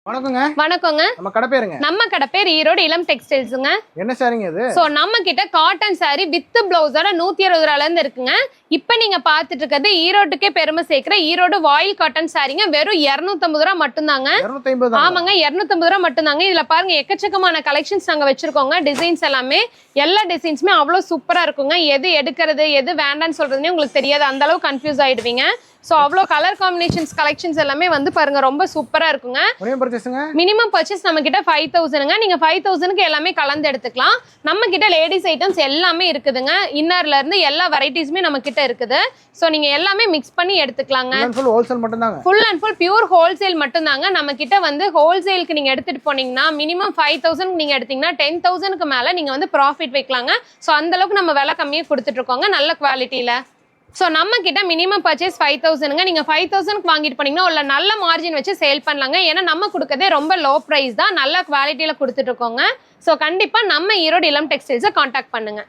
வணக்கங்க. வணக்கங்க. நம்ம கடை பேருங்க? நம்ம கடை பேர் ஈரோடு இளம் டெக்ஸ்டைல்ஸ்ங்க. என்ன சாரிங்க இது? சோ நம்ம கிட்ட காட்டன் சாரி வித் பிளவுஸோட 160 ரூபாயில இருந்து இருக்குங்க. இப்போ நீங்க பாத்துட்டு இருக்கிறது ஈரோட்டுக்கே பெருமை சேர்க்கிற ஈரோடு வாயில் காட்டன் சாரிங்க. வெறும் 250 ரூபாய் மட்டும்தாங்க. 250? ஆமாங்க, 250 ரூபாய் மட்டும்தாங்க. இதுல பாருங்க எக்கச்சக்கமான கலெக்ஷன்ஸ் நாங்க வச்சிருக்கோங்க. டிசைன்ஸ் எல்லாமே எல்லா டிசைன்ஸுமே அவ்வளவு சூப்பரா இருக்குங்க. எது எடுக்கிறது எது வேண்டாம்னு சொல்றதுனே உங்களுக்கு தெரியாது. அந்த அளவு கன்ஃபியூஸ் ஆயிடுவீங்க. சோ அவ்வளோ கலர் காம்பினேஷன்ஸ் கலெக்ஷன்ஸ் எல்லாமே வந்து பாருங்க ரொம்ப சூப்பரா இருக்குங்க. மினிமம் பர்ச்சேஸ் நம்ம கிட்ட 5000ங்க. நீங்க 5000க்கு எல்லாமே கலந்து எடுத்துக்கலாம். நம்ம கிட்ட லேடிஸ் ஐட்டம்ஸ் எல்லாமே இருக்குதுங்க. இன்னர்ல இருந்து எல்லா வெரைட்டிஸுமே நம்ம கிட்ட இருக்குது. சோ நீங்க எல்லாமே மிக்ஸ் பண்ணி எடுத்துக்கலாங்க. Full and full pure wholesale மட்டும்தாங்க. நம்ம கிட்ட வந்து ஹோல்சேலுக்கு நீங்க எடுத்துட்டு போனீங்கன்னா மினிமம் 5000 நீங்க எடுத்தீங்கன்னா 10000க்கு மேல நீங்க வந்து ப்ராஃபிட் வைக்கலாங்க. சோ அந்த அளவுக்கு நம்ம விலை கம்மியா கொடுத்துட்டு இருக்கோங்க நல்ல குவாலிட்டியில. ஸோ நம்ம கிட்ட மினிமம் பர்ச்சேஸ் 5000ங்க. நீங்கள் 5000க்கு வாங்கிட்டு போனீங்கன்னா உள்ள நல்ல மார்ஜின் வச்சு சேல் பண்ணலாங்க. ஏன்னா நம்ம கொடுக்கறதே ரொம்ப லோ ப்ரைஸ் தான், நல்ல குவாலிட்டியில் கொடுத்துட்டு இருக்கோங்க. ஸோ கண்டிப்பாக நம்ம ஈரோடு இளம் டெக்ஸ்டைல்ஸை காண்டாக்ட் பண்ணுங்க.